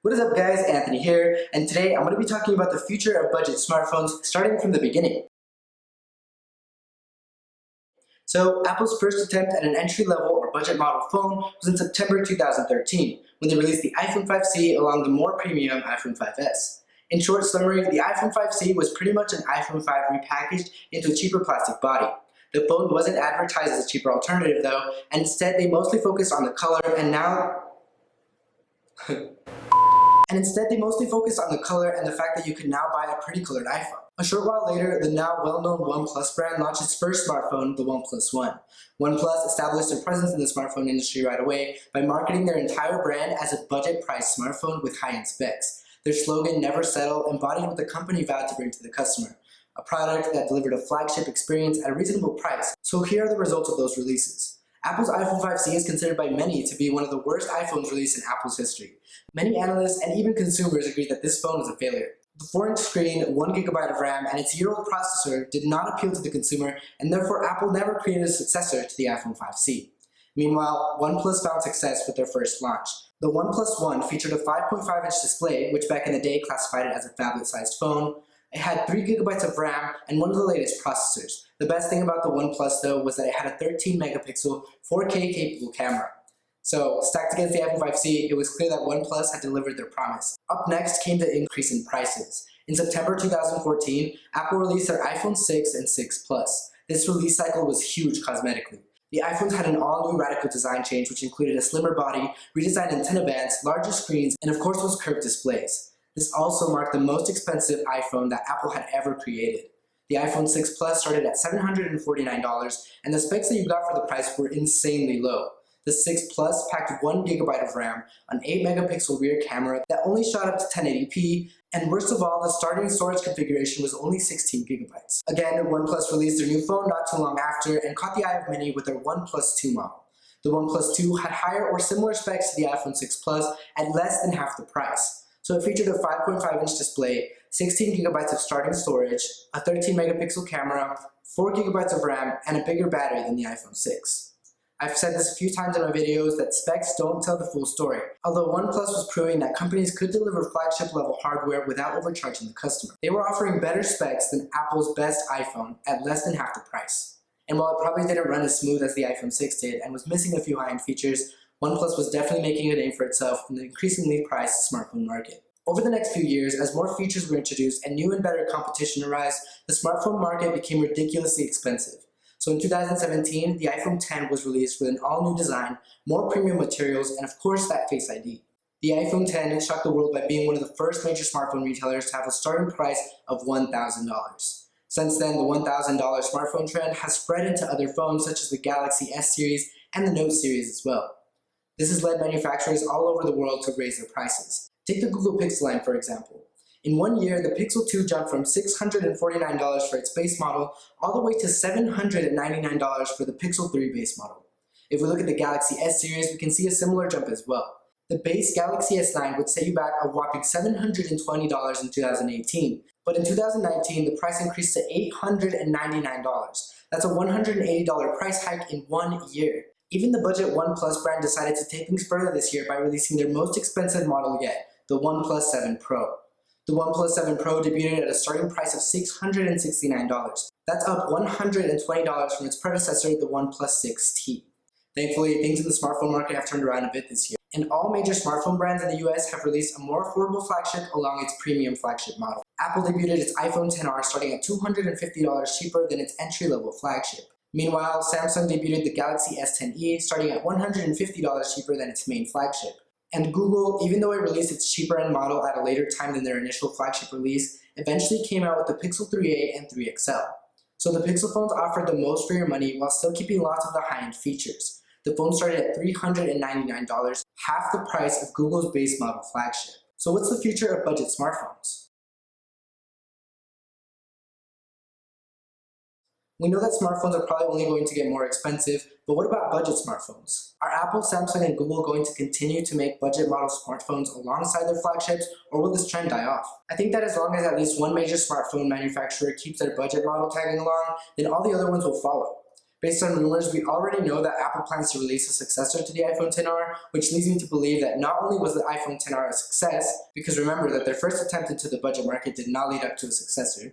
What is up guys, Anthony here, and today I'm going to be talking about the future of budget smartphones starting from the beginning. So Apple's first attempt at an entry-level or budget model phone was in September 2013, when they released the iPhone 5C along the more premium iPhone 5S. In short summary, the iPhone 5C was pretty much an iPhone 5 repackaged into a cheaper plastic body. The phone wasn't advertised as a cheaper alternative though, and instead they mostly focused on the color and the fact that you could now buy a pretty colored iPhone. A short while later, the now well-known OnePlus brand launched its first smartphone, the OnePlus One. OnePlus established their presence in the smartphone industry right away by marketing their entire brand as a budget-priced smartphone with high-end specs. Their slogan, "Never Settle," embodied what the company vowed to bring to the customer, a product that delivered a flagship experience at a reasonable price. So here are the results of those releases. Apple's iPhone 5C is considered by many to be one of the worst iPhones released in Apple's history. Many analysts and even consumers agree that this phone was a failure. The 4-inch screen, 1GB of RAM, and its year-old processor did not appeal to the consumer, and therefore Apple never created a successor to the iPhone 5C. Meanwhile, OnePlus found success with their first launch. The OnePlus One featured a 5.5-inch display, which back in the day classified it as a phablet-sized phone. It had 3GB of RAM and one of the latest processors. The best thing about the OnePlus though was that it had a 13-megapixel 4K capable camera. So, stacked against the iPhone 5C, it was clear that OnePlus had delivered their promise. Up next came the increase in prices. In September 2014, Apple released their iPhone 6 and 6 Plus. This release cycle was huge cosmetically. The iPhones had an all-new radical design change which included a slimmer body, redesigned antenna bands, larger screens, and of course those curved displays. This also marked the most expensive iPhone that Apple had ever created. The iPhone 6 Plus started at $749, and the specs that you got for the price were insanely low. The 6 Plus packed 1GB of RAM, an 8-megapixel rear camera that only shot up to 1080p, and worst of all, the starting storage configuration was only 16GB. Again, OnePlus released their new phone not too long after and caught the eye of many with their OnePlus 2 model. The OnePlus 2 had higher or similar specs to the iPhone 6 Plus at less than half the price. So it featured a 5.5-inch display, 16GB of starting storage, a 13-megapixel camera, 4GB of RAM, and a bigger battery than the iPhone 6. I've said this a few times in my videos that specs don't tell the full story, although OnePlus was proving that companies could deliver flagship-level hardware without overcharging the customer. They were offering better specs than Apple's best iPhone at less than half the price. And while it probably didn't run as smooth as the iPhone 6 did and was missing a few high-end features, OnePlus was definitely making a name for itself in the increasingly priced smartphone market. Over the next few years, as more features were introduced and new and better competition arose, the smartphone market became ridiculously expensive. So in 2017, the iPhone X was released with an all-new design, more premium materials, and of course that Face ID. The iPhone X shocked the world by being one of the first major smartphone retailers to have a starting price of $1,000. Since then, the $1,000 smartphone trend has spread into other phones such as the Galaxy S series and the Note series as well. This has led manufacturers all over the world to raise their prices. Take the Google Pixel line for example. In 1 year, the Pixel 2 jumped from $649 for its base model all the way to $799 for the Pixel 3 base model. If we look at the Galaxy S series, we can see a similar jump as well. The base Galaxy S9 would set you back a whopping $720 in 2018, but in 2019, the price increased to $899. That's a $180 price hike in 1 year. Even the budget OnePlus brand decided to take things further this year by releasing their most expensive model yet, the OnePlus 7 Pro. The OnePlus 7 Pro debuted at a starting price of $669. That's up $120 from its predecessor, the OnePlus 6T. Thankfully, things in the smartphone market have turned around a bit this year, and all major smartphone brands in the US have released a more affordable flagship along its premium flagship model. Apple debuted its iPhone XR starting at $250 cheaper than its entry-level flagship. Meanwhile, Samsung debuted the Galaxy S10e starting at $150 cheaper than its main flagship. And Google, even though it released its cheaper-end model at a later time than their initial flagship release, eventually came out with the Pixel 3a and 3 XL. So the Pixel phones offered the most for your money while still keeping lots of the high-end features. The phone started at $399, half the price of Google's base model flagship. So what's the future of budget smartphones? We know that smartphones are probably only going to get more expensive, but what about budget smartphones? Are Apple, Samsung, and Google going to continue to make budget model smartphones alongside their flagships, or will this trend die off? I think that as long as at least one major smartphone manufacturer keeps their budget model tagging along, then all the other ones will follow. Based on rumors, we already know that Apple plans to release a successor to the iPhone XR, which leads me to believe that not only was the iPhone XR a success, because remember that their first attempt into the budget market did not lead up to a successor,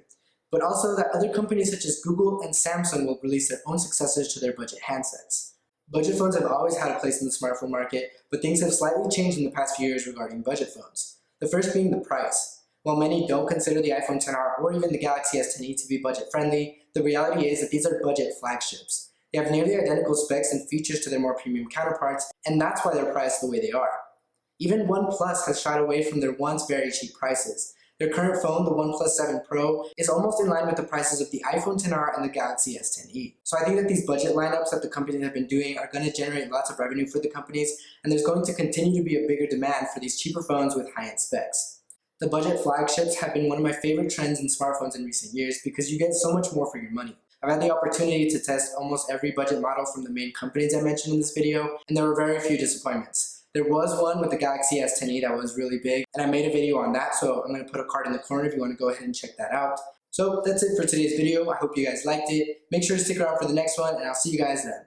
but also that other companies such as Google and Samsung will release their own successors to their budget handsets. Budget phones have always had a place in the smartphone market, but things have slightly changed in the past few years regarding budget phones. The first being the price. While many don't consider the iPhone XR or even the Galaxy S10e to be budget-friendly, the reality is that these are budget flagships. They have nearly identical specs and features to their more premium counterparts, and that's why they're priced the way they are. Even OnePlus has shied away from their once very cheap prices. Their current phone, the OnePlus 7 Pro, is almost in line with the prices of the iPhone XR and the Galaxy S10e. So I think that these budget lineups that the companies have been doing are going to generate lots of revenue for the companies, and there's going to continue to be a bigger demand for these cheaper phones with high-end specs. The budget flagships have been one of my favorite trends in smartphones in recent years because you get so much more for your money. I've had the opportunity to test almost every budget model from the main companies I mentioned in this video, and there were very few disappointments. There was one with the Galaxy S10e that was really big, and I made a video on that, so I'm going to put a card in the corner if you want to go ahead and check that out. So that's it for today's video. I hope you guys liked it. Make sure to stick around for the next one, and I'll see you guys then.